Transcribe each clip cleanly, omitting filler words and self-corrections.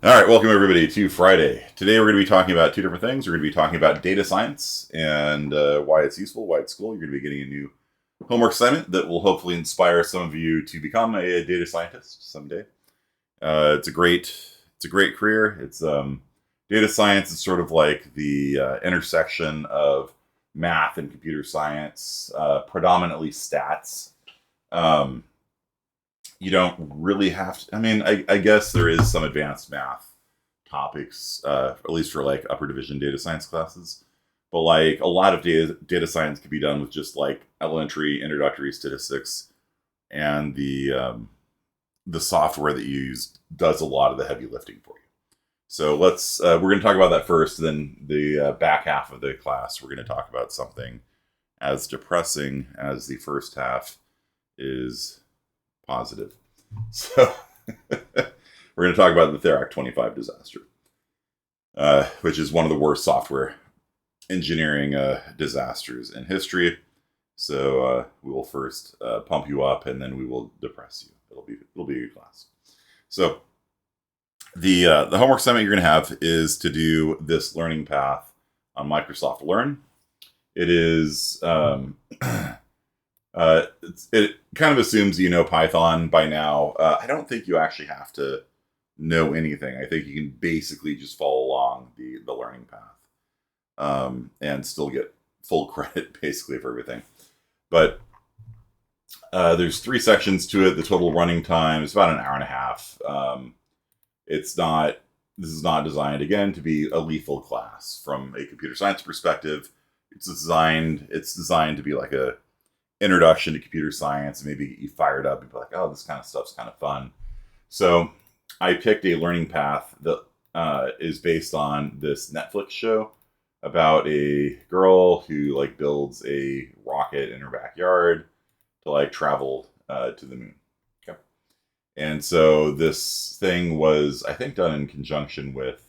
All right, welcome everybody to Friday. Today we're going to be talking about two different things. We're going to be talking about data science and why it's useful, why it's cool. You're going to be getting a new homework assignment that will hopefully inspire some of you to become a data scientist someday. It's a great career. It's data science is sort of like the intersection of math and computer science, predominantly stats. Um, you don't really have to. I mean, I guess there is some advanced math topics, at least for like upper division data science classes. But like a lot of data science can be done with just like elementary introductory statistics, and the software that you use does a lot of the heavy lifting for you. So we're going to talk about that first. Then the back half of the class, we're going to talk about something as depressing as the first half is positive. So we're going to talk about the Therac 25 disaster, which is one of the worst software engineering disasters in history. So we will first pump you up, and then we will depress you. It'll be a good class. So the homework assignment you're going to have is to do this learning path on Microsoft Learn. It is it kind of assumes you know Python by now. I don't think you actually have to know anything. I think you can basically just follow along the learning path and still get full credit basically for everything. But there's 3 sections to it. The total running time is about an hour and a half. This is not designed, again, to be a lethal class from a computer science perspective. It's designed to be like a introduction to computer science, and maybe get you fired up and be like, oh, this kind of stuff's kind of fun. So I picked a learning path that is based on this Netflix show about a girl who like builds a rocket in her backyard to like travel to the moon. Okay. And so this thing was, I think, done in conjunction with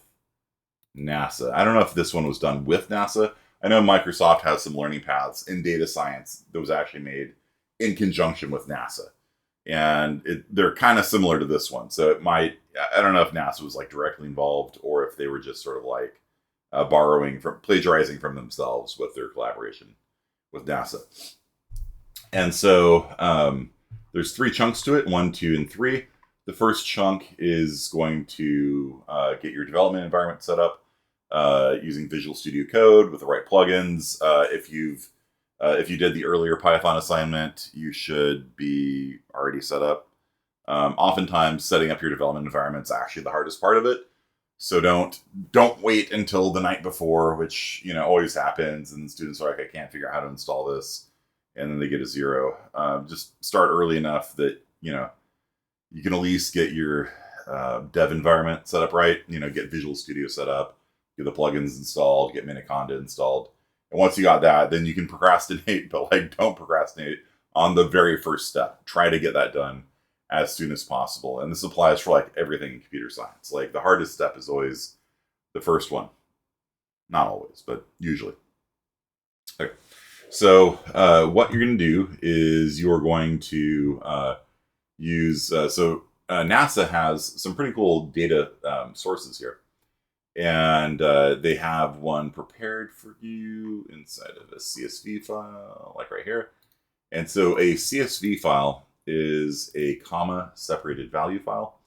NASA. I don't know if this one was done with NASA. I know Microsoft has some learning paths in data science that was actually made in conjunction with NASA. And they're kind of similar to this one. So I don't know if NASA was like directly involved or if they were just sort of like plagiarizing from themselves with their collaboration with NASA. And so there's 3 chunks to it, 1, 2, and 3. The first chunk is going to get your development environment set up using Visual Studio Code with the right plugins. If you did the earlier Python assignment, you should be already set up. Oftentimes, setting up your development environment is actually the hardest part of it. So don't wait until the night before, which always happens, and students are like, I can't figure out how to install this, and then they get a 0. Just start early enough that you can at least get your dev environment set up right. Get Visual Studio set up, get the plugins installed, get Miniconda installed. And once you got that, then you can procrastinate, but like don't procrastinate on the very first step. Try to get that done as soon as possible. And this applies for like everything in computer science. Like the hardest step is always the first one. Not always, but usually. Okay. So what you're going to do is you're going to use, NASA has some pretty cool data sources here. And they have one prepared for you inside of a CSV file, like right here. And so a CSV file is a comma-separated value file.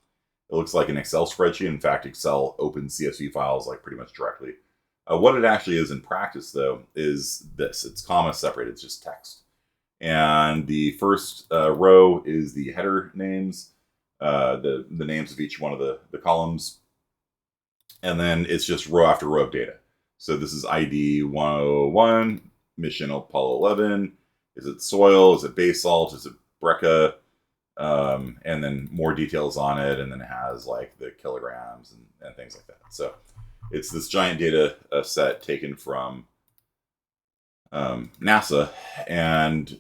It looks like an Excel spreadsheet. In fact, Excel opens CSV files like pretty much directly. What it actually is in practice, though, is this. It's comma-separated. It's just text. And the first row is the header names, the names of each one of the columns. And then it's just row after row of data. So this is ID 101, mission Apollo 11. Is it soil? Is it basalt? Is it breccia? And then more details on it. And then it has like the kilograms and things like that. So it's this giant data set taken from NASA. And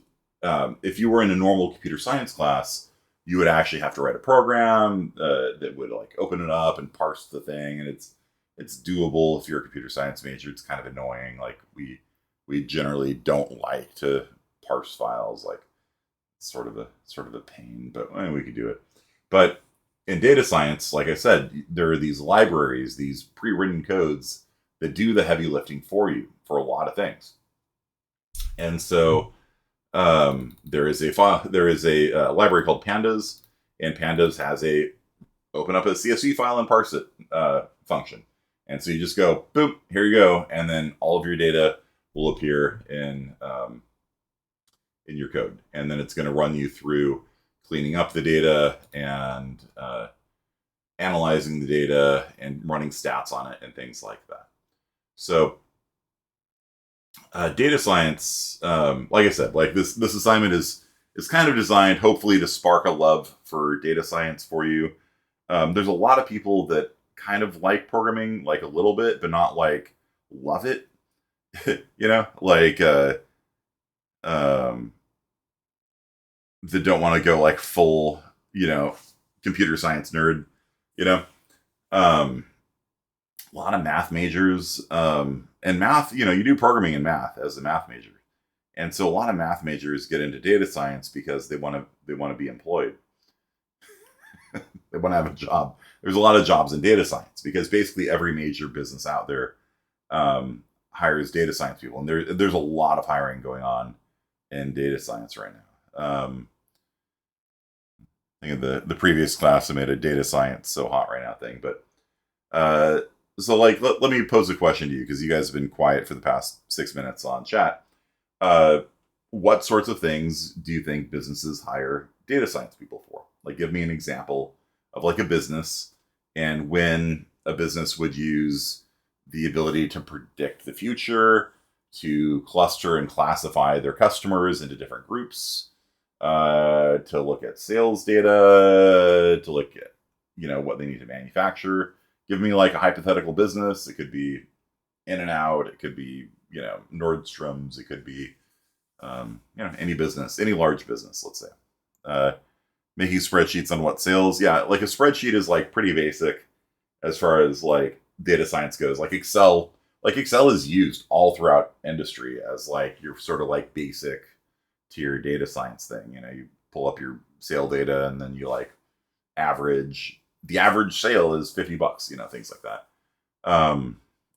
if you were in a normal computer science class, you would actually have to write a program that would like open it up and parse the thing, and it's doable if you're a computer science major. It's kind of annoying. Like we generally don't like to parse files. Like it's sort of a pain, but we could do it. But in data science, like I said, there are these libraries, these pre-written codes that do the heavy lifting for you for a lot of things. And so there is a file, there is a library called Pandas, and Pandas has a open up a CSV file and parse it function. And so you just go, boop, here you go, and then all of your data will appear in your code, and then it's going to run you through cleaning up the data and analyzing the data and running stats on it and things like that. So data science, like I said, like this assignment is kind of designed hopefully to spark a love for data science for you. There's a lot of people that kind of like programming, like a little bit, but not like love it. Like that don't want to go like full, computer science nerd, a lot of math majors, and math, you do programming in math as a math major. And so a lot of math majors get into data science because they want to be employed. They want to have a job. There's a lot of jobs in data science because basically every major business out there hires data science people, and there's a lot of hiring going on in data science right now. I think of the previous class I made a data science so hot right now thing, but so like let me pose a question to you because you guys have been quiet for the past 6 minutes on chat. What sorts of things do you think businesses hire data science people for? Like, give me an example of like a business and when a business would use the ability to predict the future, to cluster and classify their customers into different groups, to look at sales data, to look at, what they need to manufacture. Give me like a hypothetical business. It could be In-N-Out. It could be, Nordstrom's. It could be, any business, any large business, let's say. Making spreadsheets on what sales. Yeah, like a spreadsheet is like pretty basic as far as like data science goes. Like Excel is used all throughout industry as like your sort of like basic tier data science thing. You pull up your sale data and then you like average. The average sale is $50, things like that.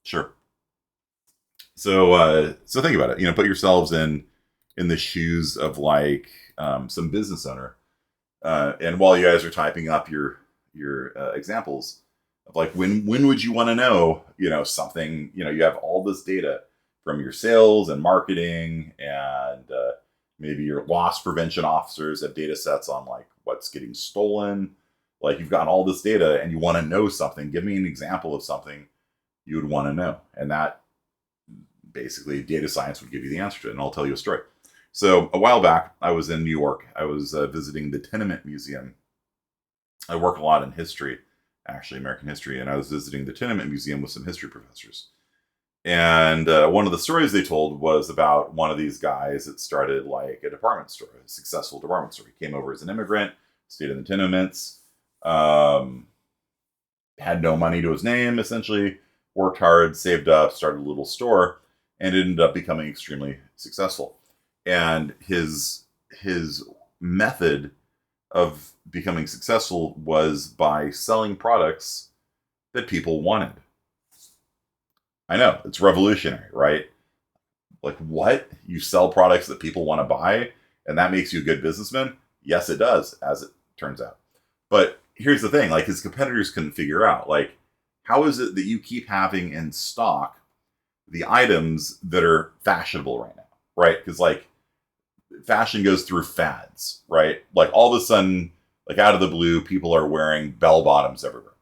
Sure. So think about it. Put yourselves in the shoes of like some business owner. And while you guys are typing up your examples of like when would you want to know something, you have all this data from your sales and marketing and maybe your loss prevention officers have data sets on like what's getting stolen. Like you've got all this data and you want to know something. Give me an example of something you would want to know, and that basically data science would give you the answer to it. And I'll tell you a story. So a while back, I was in New York. I was visiting the Tenement Museum. I work a lot in history, actually, American history, and I was visiting the Tenement Museum with some history professors. And one of the stories they told was about one of these guys that started like a department store, a successful department store. He came over as an immigrant, stayed in the tenements, had no money to his name, essentially, worked hard, saved up, started a little store, and ended up becoming extremely successful. And his method of becoming successful was by selling products that people wanted. I know, it's revolutionary, right? Like, what? You sell products that people want to buy, and that makes you a good businessman? Yes, it does, as it turns out. But here's the thing, like, his competitors couldn't figure out, like, how is it that you keep having in stock the items that are fashionable right now, right? Because, like, fashion goes through fads, right? Like, all of a sudden, like, out of the blue, people are wearing bell bottoms everywhere.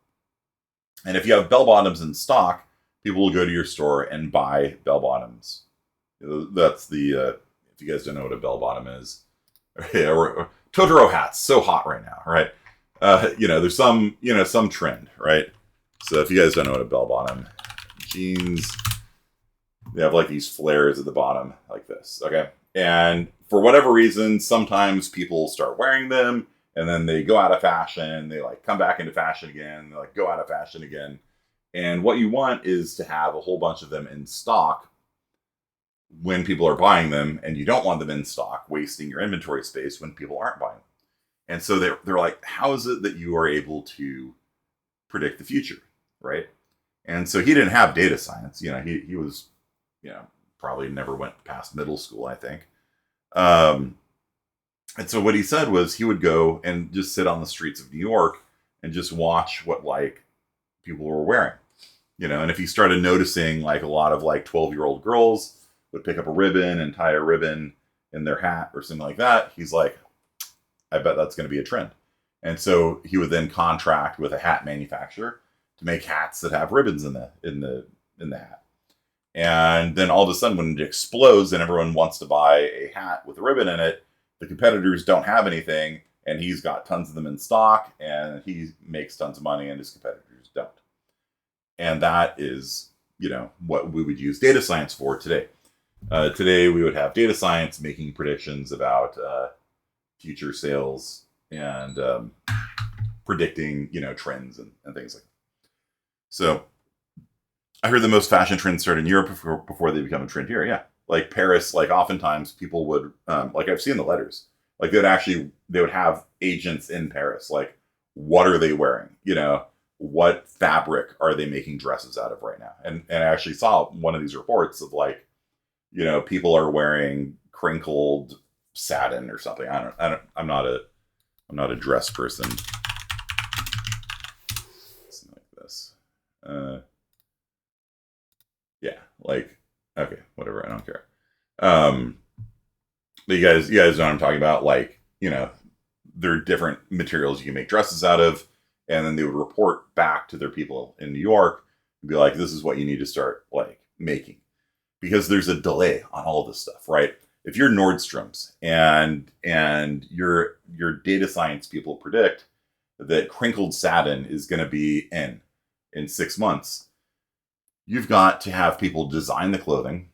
And if you have bell bottoms in stock, people will go to your store and buy bell bottoms. That's the, if you guys don't know what a bell bottom is, or Totoro hats, so hot right now, right? There's some trend, right? So if you guys don't know what a bell bottom, jeans, they have like these flares at the bottom like this, okay? And for whatever reason, sometimes people start wearing them and then they go out of fashion. They like come back into fashion again. They like go out of fashion again. And what you want is to have a whole bunch of them in stock when people are buying them, and you don't want them in stock, wasting your inventory space when people aren't buying them. And so they're like, how is it that you are able to predict the future, right? And so he didn't have data science. He was, probably never went past middle school, I think. Um, and so what he said was he would go and just sit on the streets of New York and just watch what like people were wearing, and if he started noticing like a lot of like 12-year-old girls would pick up a ribbon and tie a ribbon in their hat or something like that, he's like, I bet that's going to be a trend. And so he would then contract with a hat manufacturer to make hats that have ribbons in the hat. And then all of a sudden, when it explodes and everyone wants to buy a hat with a ribbon in it, the competitors don't have anything, and he's got tons of them in stock, and he makes tons of money, and his competitors don't. And that is, what we would use data science for today. Today, we would have data science making predictions about future sales and predicting, trends and things like that. So I heard the most fashion trends start in Europe before they become a trend here. Yeah. Like Paris, like oftentimes people would, like I've seen the letters, like they would have agents in Paris. Like, what are they wearing? What fabric are they making dresses out of right now? And I actually saw one of these reports of like, people are wearing crinkled satin or something. I'm not a dress person. Something like this. Yeah, like, okay, whatever, I don't care. But you guys know what I'm talking about. Like, there are different materials you can make dresses out of, and then they would report back to their people in New York and be like, this is what you need to start like making, because there's a delay on all this stuff, right? If you're Nordstrom's and your data science people predict that crinkled satin is going to be in 6 months, you've got to have people design the clothing.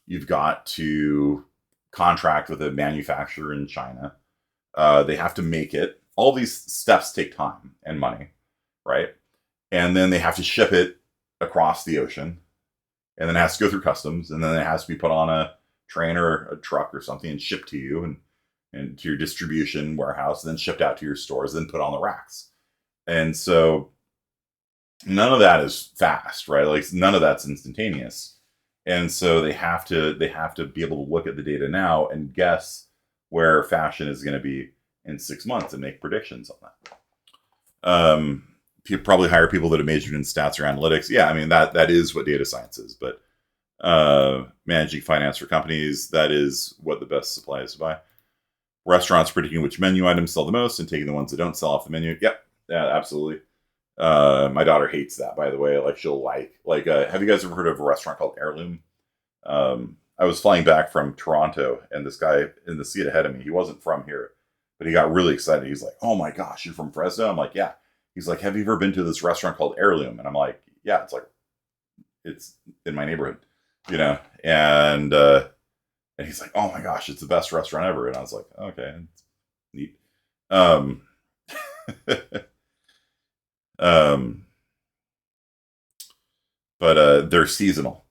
You've got to contract with a manufacturer in China. They have to make it. All these steps take time and money, right? And then they have to ship it across the ocean. And then it has to go through customs. And then it has to be put on a train or a truck or something and shipped to you and to your distribution warehouse, and then shipped out to your stores, then put on the racks. And so none of that is fast, right? Like, none of that's instantaneous. And so they have to be able to look at the data now and guess where fashion is going to be in 6 months and make predictions on that. You probably hire people that have majored in stats or analytics. Yeah, I mean, that is what data science is. But managing finance for companies, that is what the best supply is to buy. Restaurants predicting which menu items sell the most and taking the ones that don't sell off the menu. Yep, yeah, absolutely. My daughter hates that, by the way. Like, she'll have you guys ever heard of a restaurant called Heirloom? I was flying back from Toronto, and this guy in the seat ahead of me, he wasn't from here, but he got really excited. He's like, oh my gosh, you're from Fresno? I'm like, yeah. He's like, have you ever been to this restaurant called Heirloom? And I'm like, yeah, it's in my neighborhood, and he's like, oh my gosh, it's the best restaurant ever. And I was like, okay, it's neat. But they're seasonal.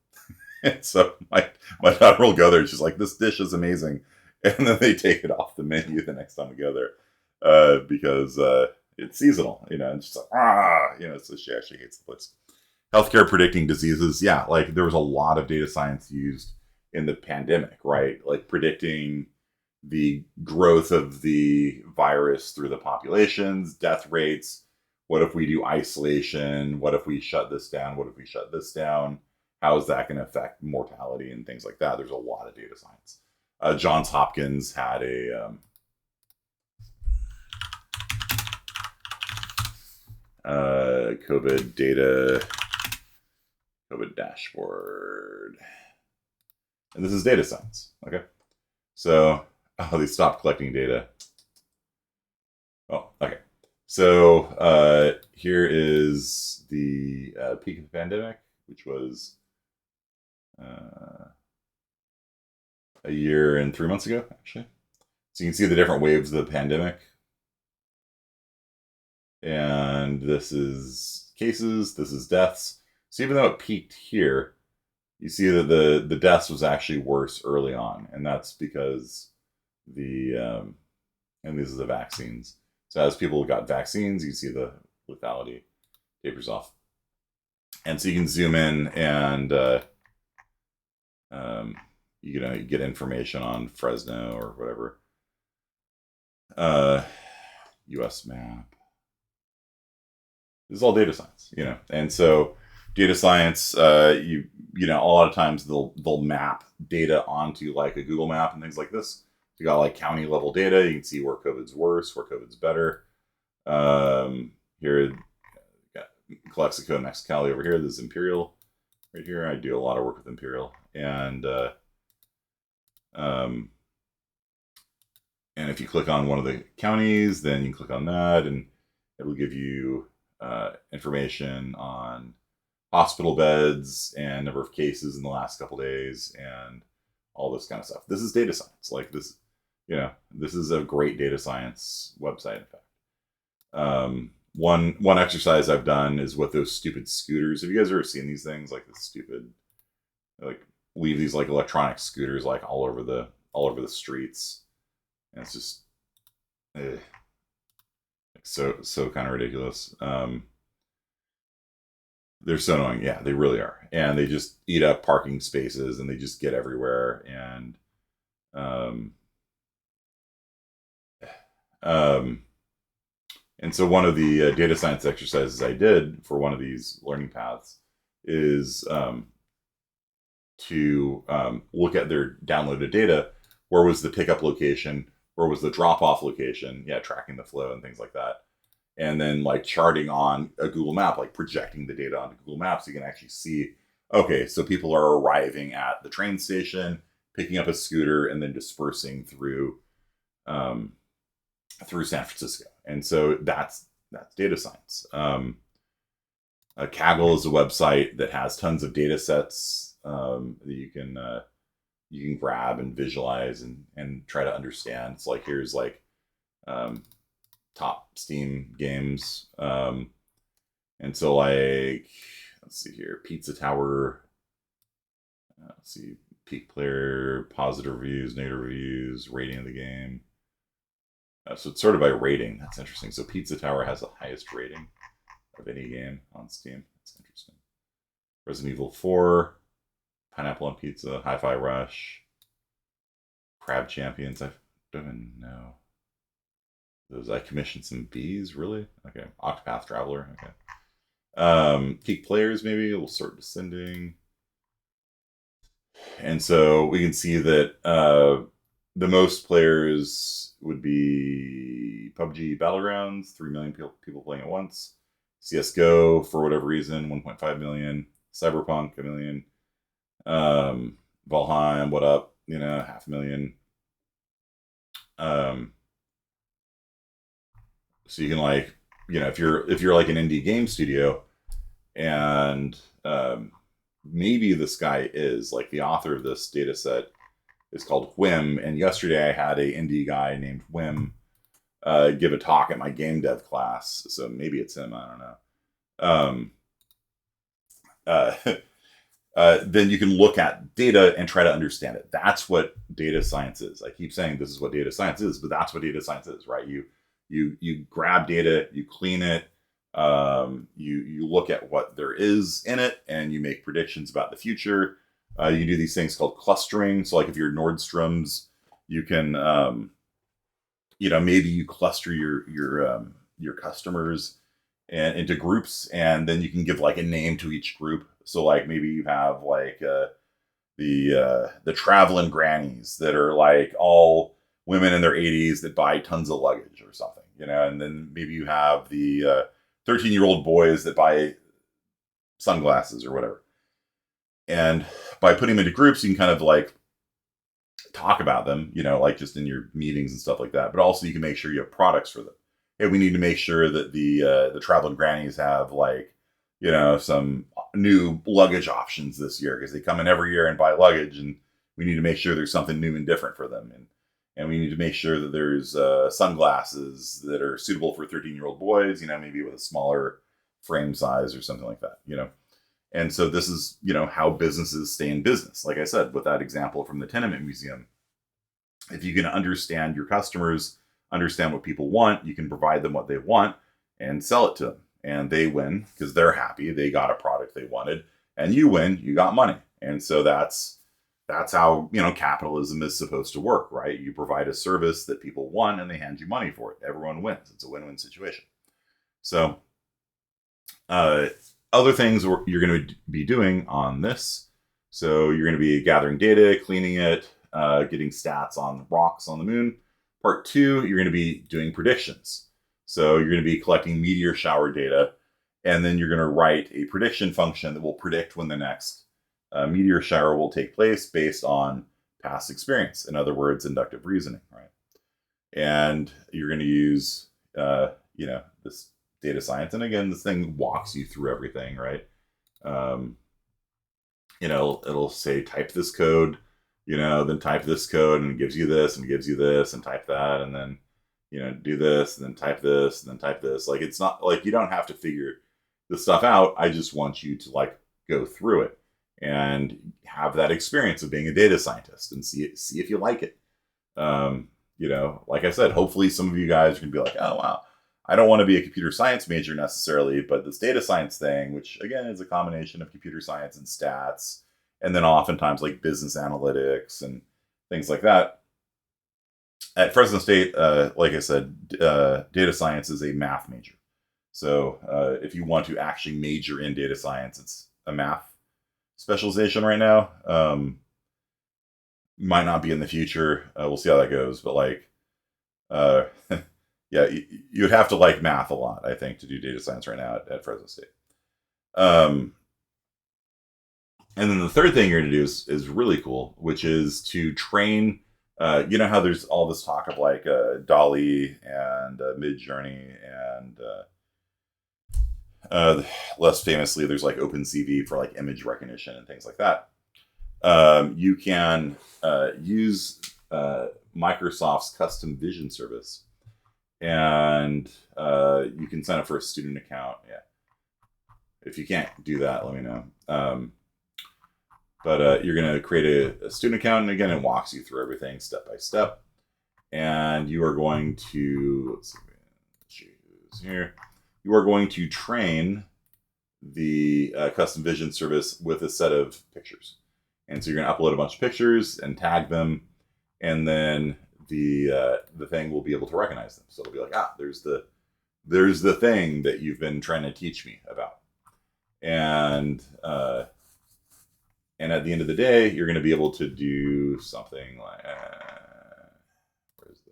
And so my daughter will go there and she's like, this dish is amazing. And then they take it off the menu the next time we go there, because it's seasonal, and she's like, so she actually hates the place. Healthcare predicting diseases. Yeah, like there was a lot of data science used in the pandemic, right? Like predicting the growth of the virus through the populations, death rates. What if we do isolation? What if we shut this down? What if we shut this down? How is that going to affect mortality and things like that? There's a lot of data science. Johns Hopkins had a COVID dashboard. And this is data science. Okay. So, they stopped collecting data. Oh, okay. So here is the peak of the pandemic, which was a year and 3 months ago, actually. So you can see the different waves of the pandemic. And this is cases, this is deaths. So even though it peaked here, you see that the deaths was actually worse early on. And that's because the And these are the vaccines. So as people got vaccines, you see the lethality tapers off. And so you can zoom in and you get information on Fresno or whatever. U.S. map. This is all data science, and so data science, a lot of times they'll map data onto like a Google map and things like this. You got like county level data. You can see where COVID's worse, where COVID's better. Here, got Calexico and Mexicali over here. This is Imperial right here. I do a lot of work with Imperial, and if you click on one of the counties, then you can click on that, and it will give you information on hospital beds and number of cases in the last couple days and all this kind of stuff. This is data science. Like this, this is a great data science website, in fact. One exercise I've done is with those stupid scooters. Have you guys ever seen these things? Like the stupid, like leave these like electronic scooters like all over the streets. And it's just so kind of ridiculous. They're so annoying. Yeah, they really are. And they just eat up parking spaces and they just get everywhere. And so one of the data science exercises I did for one of these learning paths is to look at their downloaded data. Where was the pickup location? Where was the drop-off location? Yeah, tracking the flow and things like that. And then like charting on a Google map, like projecting the data onto Google Maps, so you can actually see, okay, so people are arriving at the train station, picking up a scooter, and then dispersing through San Francisco. And so that's data science. Kaggle is a website that has tons of data sets that you can grab and visualize and try to understand. It's like, here's like top Steam games. And so like, let's see here, Pizza Tower. Let's see, peak player, positive reviews, negative reviews, rating of the game. So it's sort of by rating. That's interesting. So Pizza Tower has the highest rating of any game on Steam. That's interesting. Resident Evil 4, Pineapple on Pizza, Hi-Fi Rush, Crab Champions. I don't even know. Those I commissioned some bees, really? Okay. Octopath Traveler. Okay. Peak players, maybe. We'll start descending. And so we can see that the most players would be PUBG Battlegrounds, 3 million people playing at once. CSGO, for whatever reason, 1.5 million. Cyberpunk, 1 million. Valheim, what up? 500,000. So you can like, if you're like an indie game studio, and maybe this guy is like the author of this data set is called Whim, and yesterday I had a indie guy named Whim give a talk at my game dev class, so maybe it's him, I don't know. Then you can look at data and try to understand it. That's what data science is. I keep saying this is what data science is, but that's what data science is, right? You grab data, you clean it, you look at what there is in it, and you make predictions about the future. You do these things called clustering. So like if you're Nordstrom's, you can, maybe you cluster your customers and into groups, and then you can give like a name to each group. So like maybe you have like the traveling grannies that are like all women in their 80s that buy tons of luggage or something, and then maybe you have the 13-year-old boys that buy sunglasses or whatever. And by putting them into groups, you can kind of like talk about them, like just in your meetings and stuff like that. But also you can make sure you have products for them. Hey, we need to make sure that the traveling grannies have like, some new luggage options this year, because they come in every year and buy luggage, and we need to make sure there's something new and different for them. And we need to make sure that there's sunglasses that are suitable for 13-year-old boys, maybe with a smaller frame size or something like that, And so this is, how businesses stay in business. Like I said, with that example from the Tenement Museum, if you can understand your customers, understand what people want. You can provide them what they want and sell it to them. And they win because they're happy. They got a product they wanted. And you win, you got money. And so that's how, capitalism is supposed to work, right? You provide a service that people want and they hand you money for it. Everyone wins. It's a win-win situation. So other things you're going to be doing on this. So you're going to be gathering data, cleaning it, getting stats on rocks on the moon. Part 2, you're going to be doing predictions. So you're going to be collecting meteor shower data, and then you're going to write a prediction function that will predict when the next meteor shower will take place based on past experience. In other words, inductive reasoning, right? And you're going to use, this data science. And again, this thing walks you through everything, right? It'll say type this code, then type this code, and it gives you this, and it gives you this, and type that, and then, do this, and then type this, and then type this. Like, it's not like you don't have to figure this stuff out. I just want you to go through it and have that experience of being a data scientist and see if you like it. Like I said, hopefully some of you guys are gonna be like, oh wow, I don't want to be a computer science major necessarily, but this data science thing, which again is a combination of computer science and stats, and then oftentimes like business analytics and things like that. At Fresno State, like I said, data science is a math major. So if you want to actually major in data science, it's a math specialization right now. Might not be in the future. We'll see how that goes. But yeah, you'd have to like math a lot, I think, to do data science right now at Fresno State. And then the third thing you're going to do is really cool, which is to train. You know how there's all this talk of DALL-E and Midjourney and less famously, there's OpenCV for image recognition and things like that. You can use Microsoft's custom vision service, and you can sign up for a student account. Yeah. If you can't do that, let me know. But you're going to create a student account, and again, it walks you through everything step by step. And you are going to, let's see, choose here. You are going to train the custom vision service with a set of pictures. And so you're going to upload a bunch of pictures and tag them, and then the thing will be able to recognize them. So it'll be like, there's the thing that you've been trying to teach me about. And at the end of the day, you're going to be able to do something like, where's the,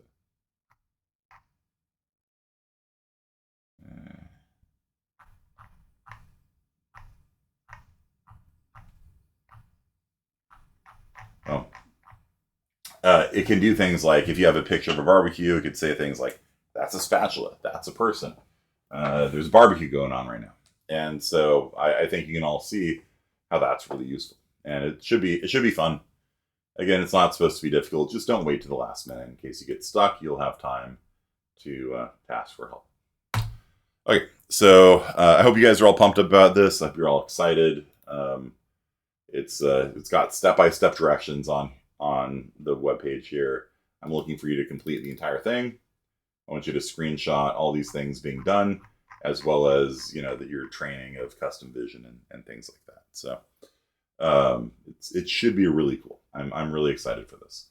it can do things like, if you have a picture of a barbecue, it could say things like, that's a spatula, that's a person. There's a barbecue going on right now. And so I think you can all see how that's really useful. And it should be fun. Again, it's not supposed to be difficult. Just don't wait to the last minute. In case you get stuck, you'll have time to ask for help. Okay, so I hope you guys are all pumped up about this. I hope you're all excited. It's got step-by-step directions on the webpage here. I'm looking for you to complete the entire thing. I want you to screenshot all these things being done, as well as that you're training of custom vision and things like that. So it should be really cool. I'm really excited for this.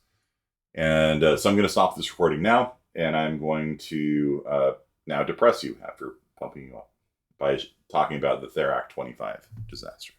And so I'm going to stop this recording now, and I'm going to now depress you after pumping you up by talking about the Therac 25 disaster.